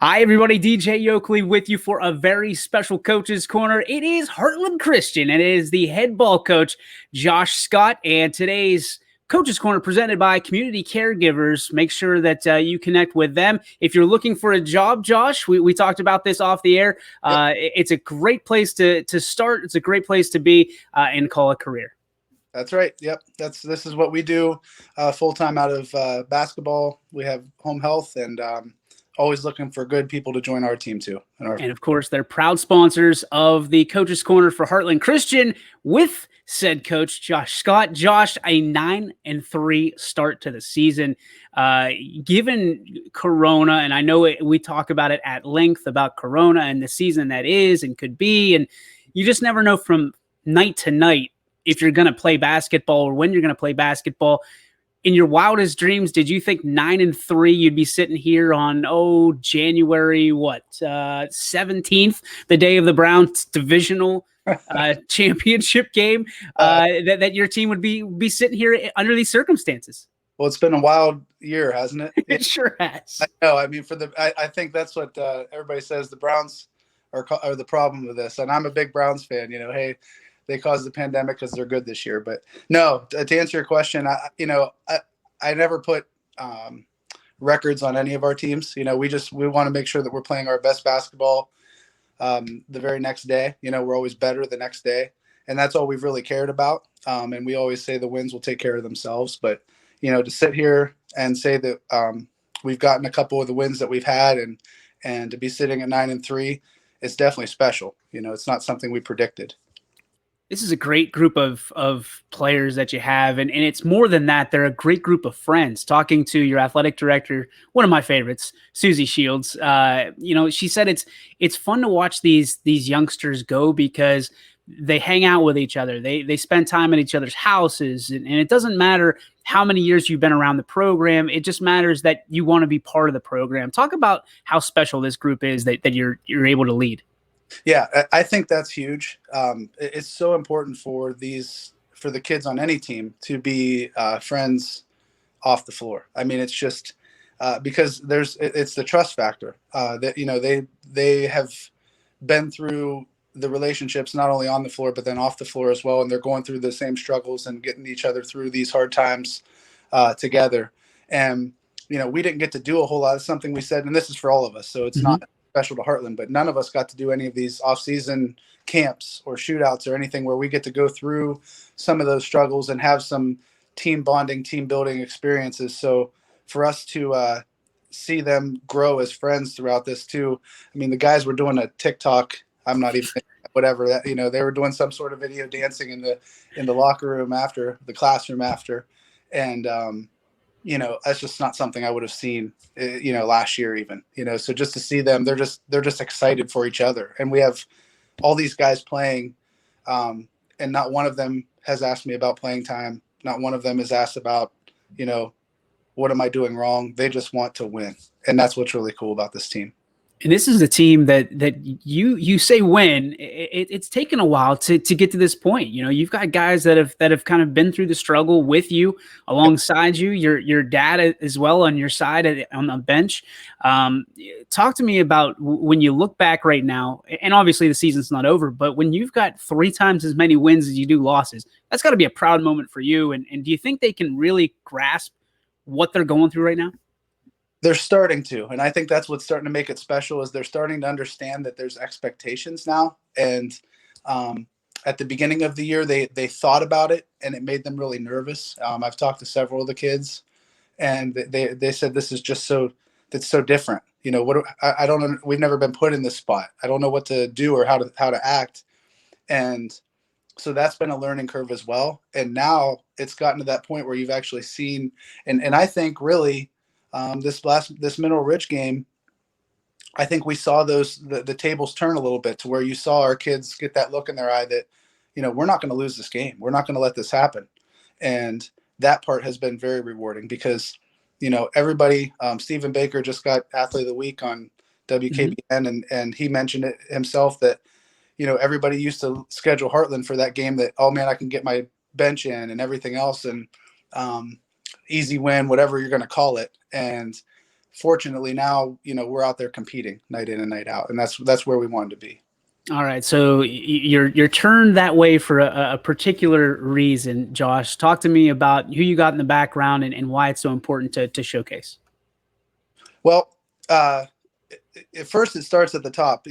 Hi, everybody. DJ Yoakley with you for a very special Coach's Corner. It is Heartland Christian, and it is the head ball coach, Josh Scott. And today's Coach's Corner presented by Community Caregivers. Make sure that you connect with them. If you're looking for a job, Josh, we talked about this off the air. It's a great place to start. It's a great place to be and call a career. That's right. Yep. This is what we do full-time out of basketball. We have home health and always looking for good people to join our team too. And of course, they're proud sponsors of the Coach's Corner for Heartland Christian with said coach, Josh Scott. Josh, a 9-3 start to the season. Given Corona, and I know we talk about it at length about Corona and the season that is and could be, and you just never know from night to night if you're going to play basketball or when you're going to play basketball. In your wildest dreams, did you think 9-3 you'd be sitting here on January 17th, the day of the Browns divisional championship game, that your team would be sitting here under these circumstances? Well, it's been a wild year, hasn't it? It sure has. I know. I mean, I think that's what everybody says. The Browns are the problem with this, and I'm a big Browns fan. Hey, they caused the pandemic because they're good this year. But no, to answer your question, I never put records on any of our teams. We want to make sure that we're playing our best basketball the very next day. We're always better the next day, and that's all we've really cared about. And we always say the wins will take care of themselves. But to sit here and say that we've gotten a couple of the wins that we've had, and to be sitting at 9-3, it's definitely special. It's not something we predicted. This is a great group of players that you have, and it's more than that. They're a great group of friends. Talking to your athletic director, one of my favorites, Susie Shields, she said it's fun to watch these youngsters go because they hang out with each other. They spend time at each other's houses, and it doesn't matter how many years you've been around the program. It just matters that you want to be part of the program. Talk about how special this group is that you're able to lead. Yeah, I think that's huge. It's so important for the kids on any team to be friends off the floor. I mean, it's just because it's the trust factor that they have been through the relationships not only on the floor but then off the floor as well, and they're going through the same struggles and getting each other through these hard times together. And we didn't get to do a whole lot of something we said, and this is for all of us, so it's not special to Heartland, but none of us got to do any of these off-season camps or shootouts or anything where we get to go through some of those struggles and have some team bonding, team building experiences. So for us to see them grow as friends throughout this too. I mean, the guys were doing a TikTok. I'm not even whatever that, they were doing some sort of video dancing in the locker room after the classroom after. And, that's just not something I would have seen, last year even, so just to see them, they're just excited for each other. And we have all these guys playing, and not one of them has asked me about playing time. Not one of them has asked about, what am I doing wrong? They just want to win. And that's what's really cool about this team. And this is a team that you say win. It's taken a while to get to this point. You've got guys that have kind of been through the struggle with you, alongside you. Your dad as well on your side on the bench. Talk to me about when you look back right now, and obviously the season's not over, but when you've got 3 times as many wins as you do losses, that's got to be a proud moment for you. And do you think they can really grasp what they're going through right now? They're starting to, and I think that's what's starting to make it special is they're starting to understand that there's expectations now. And at the beginning of the year, they thought about it, and it made them really nervous. I've talked to several of the kids, and they said this is just that's so different. I don't know. We've never been put in this spot. I don't know what to do or how to act, and so that's been a learning curve as well. And now it's gotten to that point where you've actually seen, and I think really. This Mineral Ridge game, I think we saw the tables turn a little bit to where you saw our kids get that look in their eye that, we're not going to lose this game. We're not going to let this happen. And that part has been very rewarding because, everybody, Stephen Baker just got Athlete of the Week on WKBN, and he mentioned it himself that, everybody used to schedule Heartland for that game that, oh man, I can get my bench in and everything else. And easy win, whatever you're going to call it. And fortunately now, we're out there competing night in and night out, and that's where we wanted to be. All right, so you're turned that way for a particular reason, Josh. Talk to me about who you got in the background and why it's so important to showcase. Well, at first it starts at the top.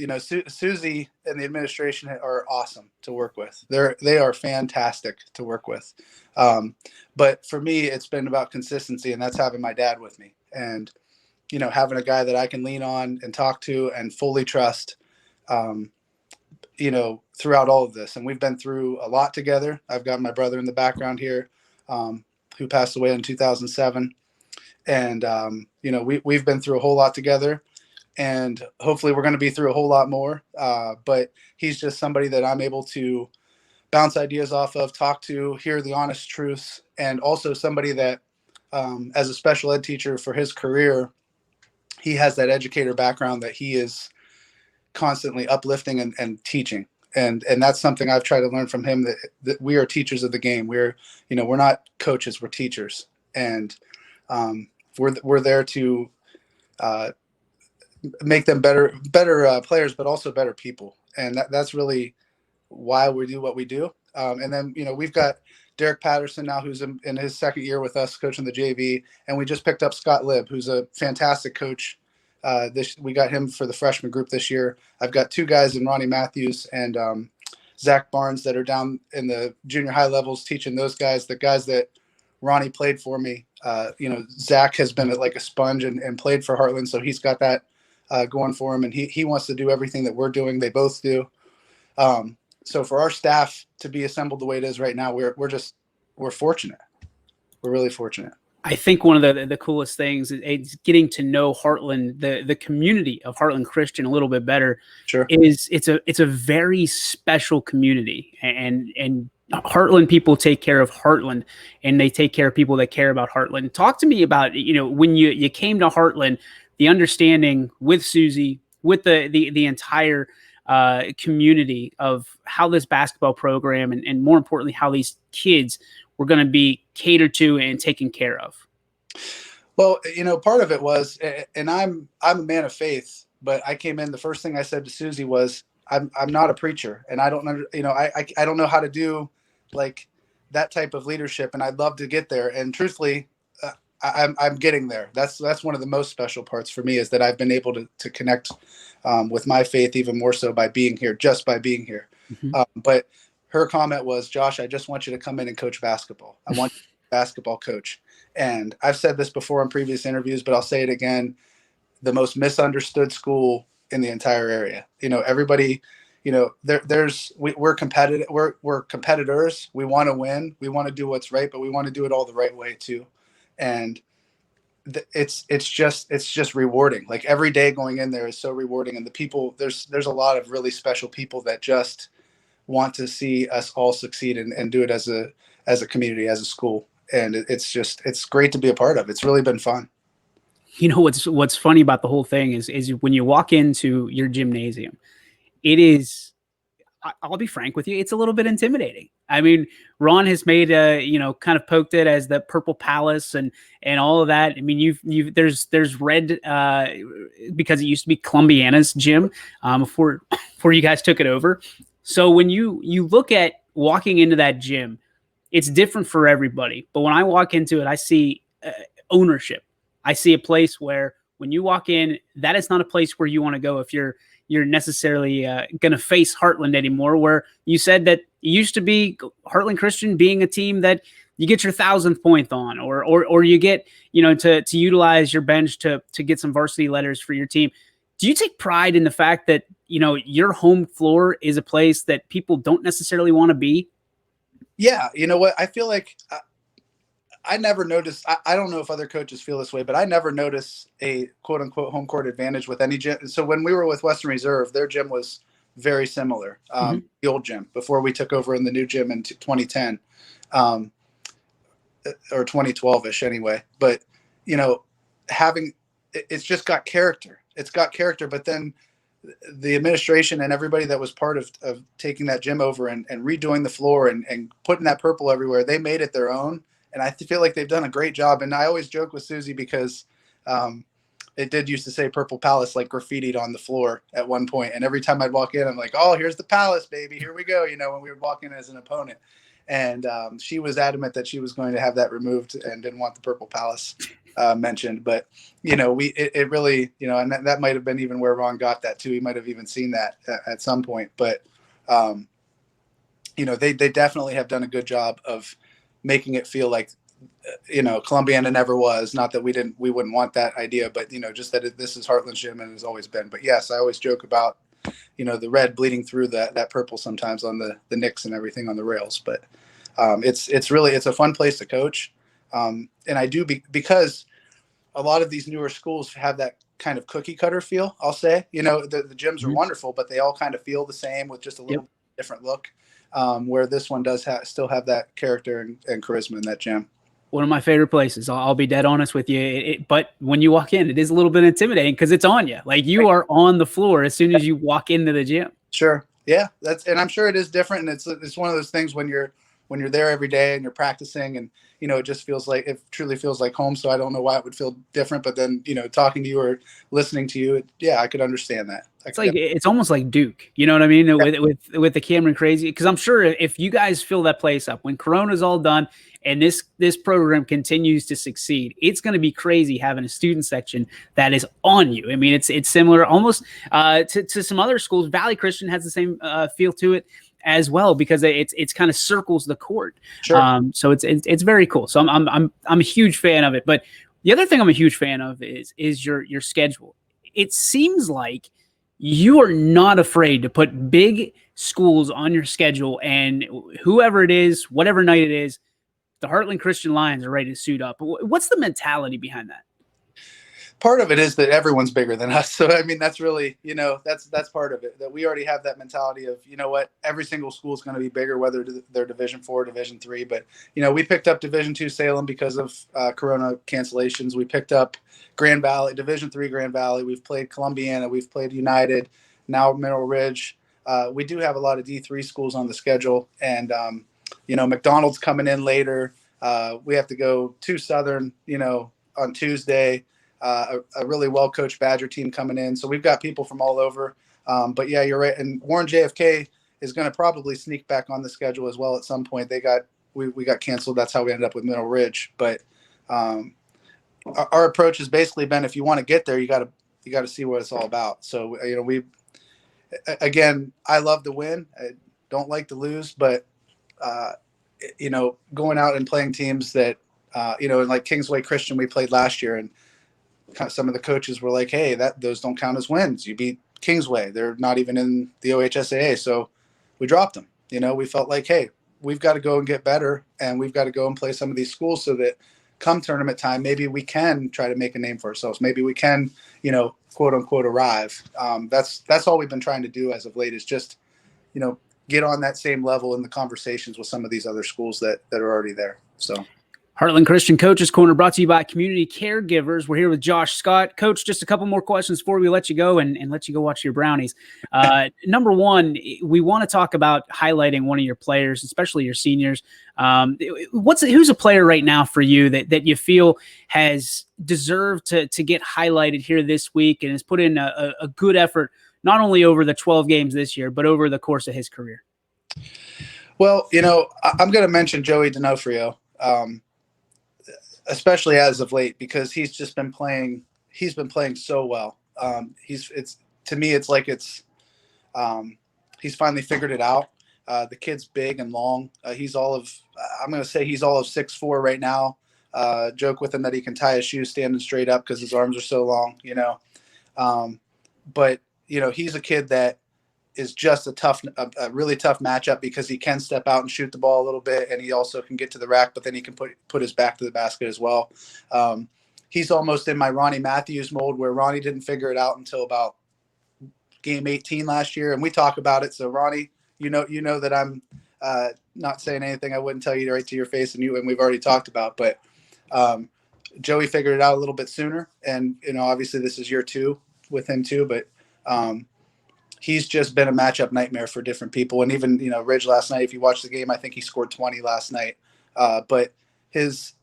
Susie and the administration are awesome to work with. They are fantastic to work with. But for me, it's been about consistency, and that's having my dad with me, and having a guy that I can lean on and talk to and fully trust. Throughout all of this. And we've been through a lot together. I've got my brother in the background here, who passed away in 2007. And, we've been through a whole lot together, and hopefully we're going to be through a whole lot more. But he's just somebody that I'm able to bounce ideas off of, talk to, hear the honest truths, and also somebody that, as a special ed teacher for his career, he has that educator background that he is constantly uplifting and teaching. And that's something I've tried to learn from him, that we are teachers of the game. We're not coaches, we're teachers. And we're there to make them better players, but also better people. And that's really why we do what we do. And then, we've got Derek Patterson now, who's in his second year with us coaching the JV. And we just picked up Scott Libb, who's a fantastic coach. We got him for the freshman group this year. I've got two guys in Ronnie Matthews and Zach Barnes that are down in the junior high levels teaching those guys. The guys that Ronnie played for me, Zach has been like a sponge and played for Heartland, so he's got that going for him, and he wants to do everything that we're doing. They both do. So for our staff to be assembled the way it is right now, we're fortunate. We're really fortunate. I think one of the coolest things is getting to know Heartland, the community of Heartland Christian a little bit better. Sure. It's a very special community, and Heartland people take care of Heartland, and they take care of people that care about Heartland. Talk to me about, when you came to Heartland, the understanding with Susie, with the entire community of how this basketball program and more importantly, how these kids were going to be catered to and taken care of. Well, part of it was, and I'm a man of faith, but I came in, the first thing I said to Susie was, I'm not a preacher, and I don't I don't know how to do like that type of leadership, and I'd love to get there. And truthfully, I'm getting there. That's one of the most special parts for me, is that I've been able to connect with my faith even more so by being here, just by being here. Mm-hmm. But her comment was, Josh, I just want you to come in and coach basketball. I want you to be a basketball coach. And I've said this before in previous interviews, but I'll say it again. The most misunderstood school in the entire area. Everybody, we're competitive. We're competitors. We want to win. We want to do what's right, but we want to do it all the right way too. And it's just rewarding. Like every day going in there is so rewarding. And the people, there's a lot of really special people that just want to see us all succeed and do it as a community, as a school. And it's great to be a part of. It's really been fun. What's funny about the whole thing is when you walk into your gymnasium, it is, I'll be frank with you, it's a little bit intimidating. I mean, Ron has made kind of poked it as the Purple Palace and all of that. I mean, there's red because it used to be Columbiana's gym before you guys took it over. So when you look at walking into that gym, it's different for everybody. But when I walk into it, I see ownership. I see a place where when you walk in, that is not a place where you want to go if you're necessarily going to face Heartland anymore, where you said that it used to be Heartland Christian being a team that you get your 1,000th point on, or you get, to utilize your bench to get some varsity letters for your team. Do you take pride in the fact that, your home floor is a place that people don't necessarily want to be? Yeah. You know what? I feel like I never noticed. I don't know if other coaches feel this way, but I never noticed a quote unquote home court advantage with any gym. So when we were with Western Reserve, their gym was very similar. The old gym before we took over in the new gym in 2010 or 2012-ish anyway. But, it's just got character. It's got character. But then the administration and everybody that was part of taking that gym over and redoing the floor and putting that purple everywhere, they made it their own. And I feel like they've done a great job. And I always joke with Susie because it did used to say Purple Palace like graffitied on the floor at one point. And every time I'd walk in, I'm like, oh, here's the Palace, baby. Here we go. When we would walk in as an opponent. And she was adamant that she was going to have that removed and didn't want the Purple Palace mentioned. But, it really, and that might have been even where Ron got that too. He might have even seen that at some point. But, they definitely have done a good job of making it feel like, Columbiana never was. Not that we wouldn't want that idea, but just that this is Heartland's gym and has always been. But yes, I always joke about the red bleeding through that purple sometimes on the nicks and everything on the rails. But it's a fun place to coach, and I do because a lot of these newer schools have that kind of cookie cutter feel. I'll say the gyms are wonderful, but they all kind of feel the same with just a little different look. Where this one does still have that character and charisma in that gym. One of my favorite places. I'll be dead honest with you. But when you walk in, it is a little bit intimidating because it's on you. Like you are on the floor as soon as you walk into the gym. Sure. Yeah. And I'm sure it is different. And it's one of those things when you're there every day and you're practicing and, it just truly feels like home. So I don't know why it would feel different, but then, talking to you or listening to you, I could understand that. It's almost like Duke, you know what I mean? Yeah. With the Cameron Crazy, because I'm sure if you guys fill that place up when Corona's all done and this program continues to succeed, it's going to be crazy having a student section that is on you. I mean, it's similar almost to some other schools. Valley Christian has the same feel to it as well because it's kind of circles the court. Sure. So it's very cool. So I'm a huge fan of it. But the other thing I'm a huge fan of is your schedule. It seems like you are not afraid to put big schools on your schedule, and whoever it is, whatever night it is, the Heartland Christian Lions are ready to suit up. What's the mentality behind that? Part of it is that everyone's bigger than us. So, I mean, that's really, that's part of it, that we already have that mentality of, every single school is going to be bigger, whether they're Division 4, Division 3. But, we picked up Division 2 Salem because of Corona cancellations. We picked up Grand Valley, Division 3 Grand Valley. We've played Columbiana. We've played United, now Mineral Ridge. We do have a lot of D3 schools on the schedule. And, McDonald's coming in later. We have to go to Southern, on Tuesday. A really well-coached Badger team coming in. So we've got people from all over. But yeah, you're right. And Warren JFK is going to probably sneak back on the schedule as well at some point. We got canceled. That's how we ended up with Mineral Ridge. But our approach has basically been, if you want to get there, you got to see what it's all about. So, again, I love to win. I don't like to lose, but, going out and playing teams that, like Kingsway Christian, we played last year, and some of the coaches were like, hey, those don't count as wins. You beat Kingsway. They're not even in the OHSAA. So we dropped them. We felt like, hey, we've got to go and get better, and we've got to go and play some of these schools so that come tournament time, maybe we can try to make a name for ourselves. Maybe we can, quote unquote, arrive. That's all we've been trying to do as of late is just, get on that same level in the conversations with some of these other schools that are already there. So. Heartland Christian Coaches Corner brought to you by Community Caregivers. We're here with Josh Scott. Coach, just a couple more questions before we let you go and let you go watch your Brownies. Number one, we want to talk about highlighting one of your players, especially your seniors. Who's a player right now for you that you feel has deserved to get highlighted here this week and has put in a good effort, not only over the 12 games this year, but over the course of his career? Well, I'm going to mention Joey D'Onofrio. Especially as of late, because he's just been playing. He's been playing so well. To me, it's like he's finally figured it out. The kid's big and long. I'm going to say he's all of 6'4" right now. Joke with him that he can tie his shoes standing straight up because his arms are so long. But he's a kid that is just a really tough matchup because he can step out and shoot the ball a little bit, and he also can get to the rack, but then he can put his back to the basket as well. He's almost in my Ronnie Matthews mold, where Ronnie didn't figure it out until about game 18 last year, and we talk about it. So Ronnie, you know that I'm not saying anything I wouldn't tell you right to your face, and we've already talked about. But Joey figured it out a little bit sooner, and obviously this is year 2 with him too, but he's just been a matchup nightmare for different people. And even, Ridge last night, if you watch the game, I think he scored 20 last night. But his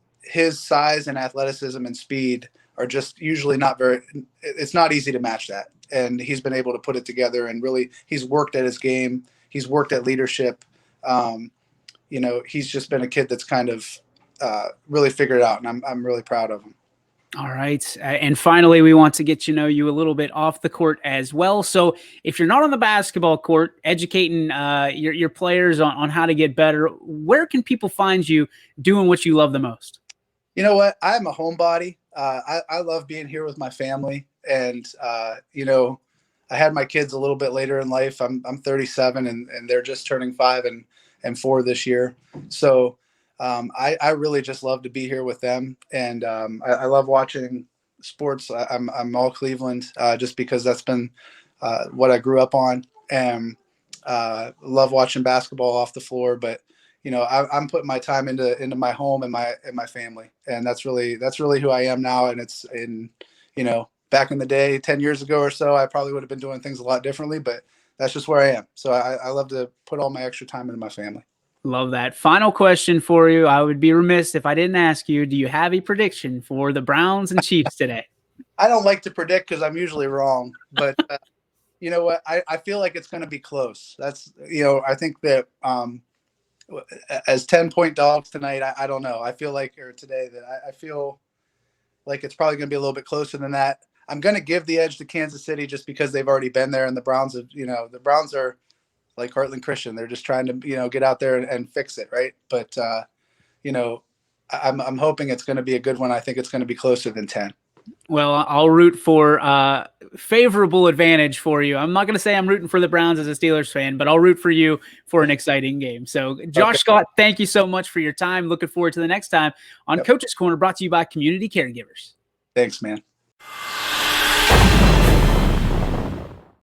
size and athleticism and speed are just usually not very. It's not easy to match that, and he's been able to put it together. And really, he's worked at his game. He's worked at leadership. He's just been a kid that's kind of really figured it out, and I'm really proud of him. All right. And finally, we want to get to know you a little bit off the court as well. So if you're not on the basketball court, educating your players on how to get better, where can people find you doing what you love the most? You know what? I'm a homebody. I love being here with my family. And, I had my kids a little bit later in life. I'm 37 and they're just turning 5 and 4 this year. So I really just love to be here with them. And I love watching sports. I'm all Cleveland just because that's been what I grew up on. And love watching basketball off the floor. But I'm putting my time into my home and my family, and that's really who I am now. And it's back in the day, 10 years ago or so, I probably would have been doing things a lot differently, but that's just where I am. So I love to put all my extra time into my family. Love that. Final question for you. I would be remiss if I didn't ask you, do you have a prediction for the Browns and Chiefs today? I don't like to predict because I'm usually wrong, but you know what? I feel like it's going to be close. That's, I think that as 10-point dogs tonight, I don't know. I feel like, or today, that I feel like it's probably going to be a little bit closer than that. I'm going to give the edge to Kansas City just because they've already been there, and the Browns have, the Browns are like Heartland Christian. They're just trying to, get out there and fix it. Right. But, I'm hoping it's going to be a good one. I think it's going to be closer than 10. Well, I'll root for favorable advantage for you. I'm not going to say I'm rooting for the Browns as a Steelers fan, but I'll root for you for an exciting game. So, Josh Scott, thank you so much for your time. Looking forward to the next time on Coach's Corner, brought to you by Community Caregivers. Thanks, man.